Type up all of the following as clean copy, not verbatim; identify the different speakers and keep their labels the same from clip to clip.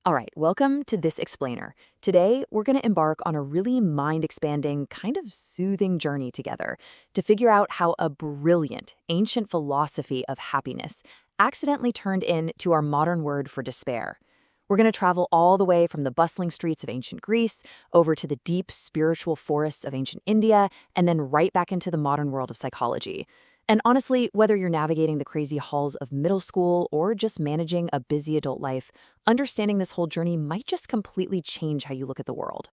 Speaker 1: All right, welcome to This Explainer. Today, we're going to embark on a really mind-expanding, kind of soothing journey together to figure out how a brilliant, ancient philosophy of happiness accidentally turned into our modern word for despair. We're going to travel all the way from the bustling streets of ancient Greece over to the deep spiritual forests of ancient India, and then right back into the modern world of psychology. And honestly, whether you're navigating the crazy halls of middle school or just managing a busy adult life, understanding this whole journey might just completely change how you look at the world.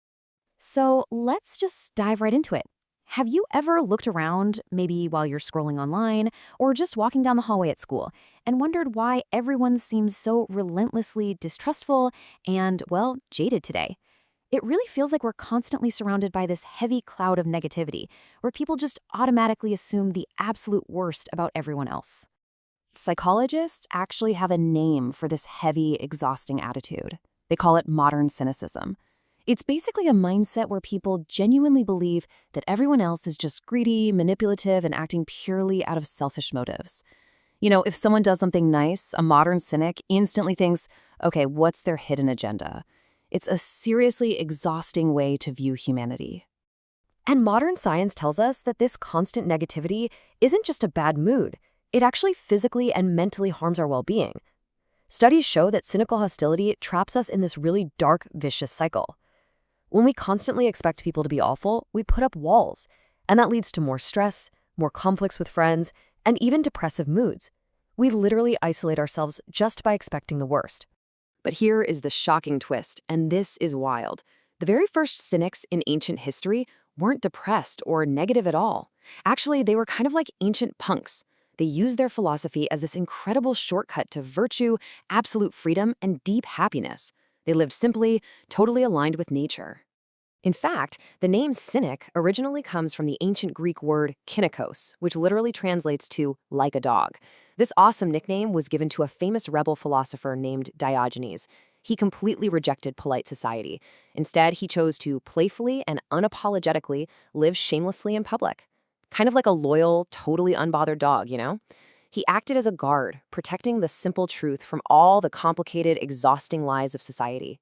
Speaker 2: So let's just dive right into it. Have you ever looked around, maybe while you're scrolling online or just walking down the hallway at school, and wondered why everyone seems so relentlessly distrustful and, well, jaded today? It really feels like we're constantly surrounded by this heavy cloud of negativity, where people just automatically assume the absolute worst about everyone else. Psychologists actually have a name for this heavy, exhausting attitude. They call it modern cynicism. It's basically a mindset where people genuinely believe that everyone else is just greedy, manipulative, and acting purely out of selfish motives. You know, if someone does something nice, a modern cynic instantly thinks, okay, what's their hidden agenda? It's a seriously exhausting way to view humanity. And modern science tells us that this constant negativity isn't just a bad mood. It actually physically and mentally harms our well-being. Studies show that cynical hostility traps us in this really dark, vicious cycle. When we constantly expect people to be awful, we put up walls, and that leads to more stress, more conflicts with friends, and even depressive moods. We literally isolate ourselves just by expecting the worst. But here is the shocking twist, and this is wild. The very first cynics in ancient history weren't depressed or negative at all. Actually, they were kind of like ancient punks. They used their philosophy as this incredible shortcut to virtue, absolute freedom, and deep happiness. They lived simply, totally aligned with nature. In fact, the name cynic originally comes from the ancient Greek word kynikos, which literally translates to like a dog. This awesome nickname was given to a famous rebel philosopher named Diogenes. He completely rejected polite society. Instead, he chose to playfully and unapologetically live shamelessly in public. Kind of like a loyal, totally unbothered dog, you know? He acted as a guard, protecting the simple truth from all the complicated, exhausting lies of society.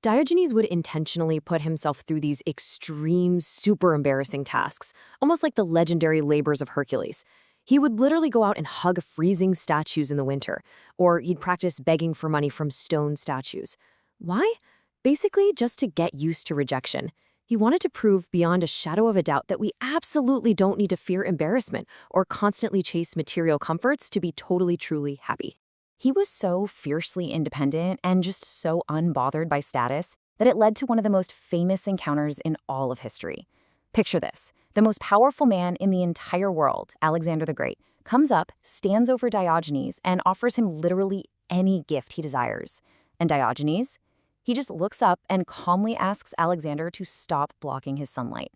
Speaker 2: Diogenes would intentionally put himself through these extreme, super embarrassing tasks, almost like the legendary labors of Hercules. He would literally go out and hug freezing statues in the winter, or he'd practice begging for money from stone statues. Why? Basically, just to get used to rejection. He wanted to prove beyond a shadow of a doubt that we absolutely don't need to fear embarrassment or constantly chase material comforts to be totally, truly happy. He was so fiercely independent and just so unbothered by status that it led to one of the most famous encounters in all of history. Picture this. The most powerful man in the entire world, Alexander the Great, comes up, stands over Diogenes, and offers him literally any gift he desires. And Diogenes? He just looks up and calmly asks Alexander to stop blocking his sunlight.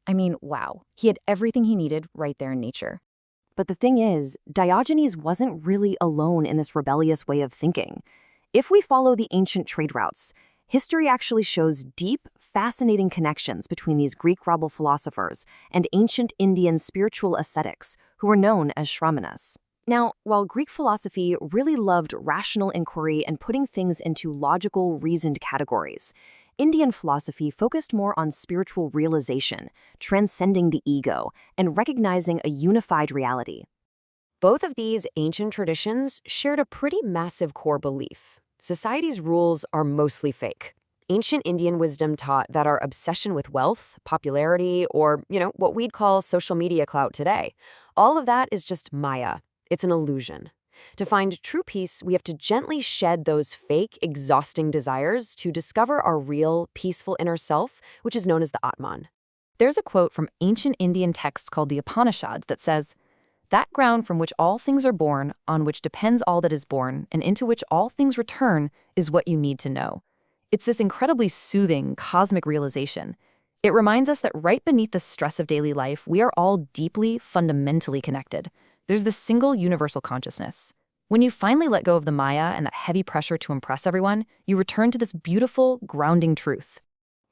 Speaker 2: I mean, wow. He had everything he needed right there in nature. But the thing is, Diogenes wasn't really alone in this rebellious way of thinking. If we follow the ancient trade routes, history actually shows deep, fascinating connections between these Greek rebel philosophers and ancient Indian spiritual ascetics, who were known as Shramanas. Now, while Greek philosophy really loved rational inquiry and putting things into logical, reasoned categories, Indian philosophy focused more on spiritual realization, transcending the ego, and recognizing a unified reality. Both of these ancient traditions shared a pretty massive core belief. Society's rules are mostly fake. Ancient Indian wisdom taught that our obsession with wealth, popularity, or, what we'd call social media clout today, all of that is just Maya. It's an illusion. To find true peace, we have to gently shed those fake, exhausting desires to discover our real, peaceful inner self, which is known as the Atman. There's a quote from ancient Indian texts called the Upanishads that says, "That ground from which all things are born, on which depends all that is born, and into which all things return, is what you need to know." It's this incredibly soothing, cosmic realization. It reminds us that right beneath the stress of daily life, we are all deeply, fundamentally connected. There's this single universal consciousness. When you finally let go of the Maya and that heavy pressure to impress everyone, you return to this beautiful, grounding truth.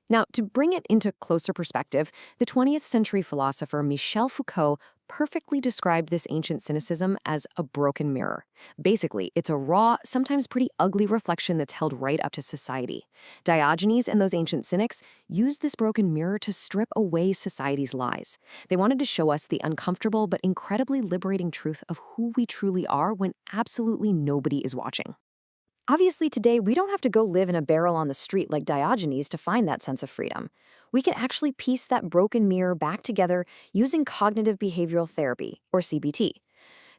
Speaker 2: Now, to bring it into closer perspective, the 20th century philosopher Michel Foucault
Speaker 1: perfectly described this ancient cynicism as a broken mirror. Basically, it's a raw, sometimes pretty ugly reflection that's held right up to society. Diogenes and those ancient cynics used this broken mirror to strip away society's lies. They wanted to show us the uncomfortable but incredibly liberating truth of who we truly are when absolutely nobody is watching. Obviously, today, we don't have to go live in a barrel on the street like Diogenes to find that sense of freedom. We can actually piece that broken mirror back together using cognitive behavioral therapy, or CBT.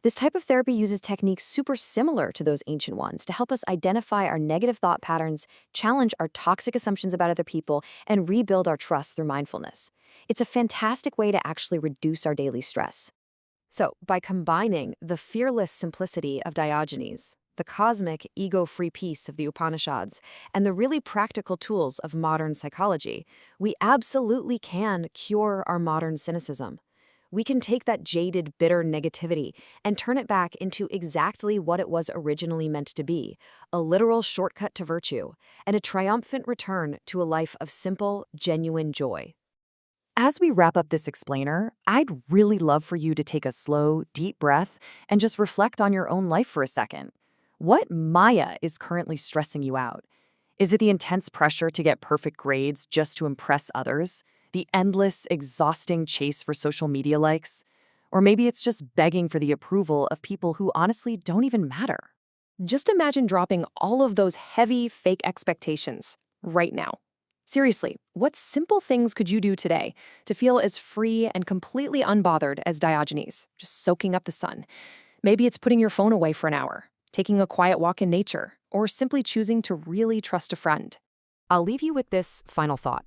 Speaker 1: This type of therapy uses techniques super similar to those ancient ones to help us identify our negative thought patterns, challenge our toxic assumptions about other people, and rebuild our trust through mindfulness. It's a fantastic way to actually reduce our daily stress. So, by combining the fearless simplicity of Diogenes, the cosmic, ego-free peace of the Upanishads, and the really practical tools of modern psychology, we absolutely can cure our modern cynicism. We can take that jaded, bitter negativity and turn it back into exactly what it was originally meant to be, a literal shortcut to virtue, and a triumphant return to a life of simple, genuine joy. As we wrap up this explainer, I'd really love for you to take a slow, deep breath and just reflect on your own life for a second. What Maya is currently stressing you out? Is it the intense pressure to get perfect grades just to impress others? The endless, exhausting chase for social media likes? Or maybe it's just begging for the approval of people who honestly don't even matter. Just imagine dropping all of those heavy, fake expectations right now. Seriously, what simple things could you do today to feel as free and completely unbothered as Diogenes, just soaking up the sun? Maybe it's putting your phone away for an hour, taking a quiet walk in nature, or simply choosing to really trust a friend. I'll leave you with this final thought.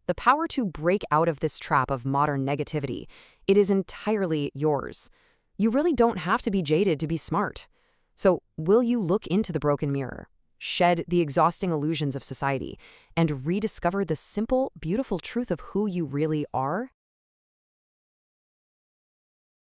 Speaker 1: The power to break out of this trap of modern negativity, it is entirely yours. You really don't have to be jaded to be smart. So, will you look into the broken mirror, shed the exhausting illusions of society, and rediscover the simple, beautiful truth of who you really are?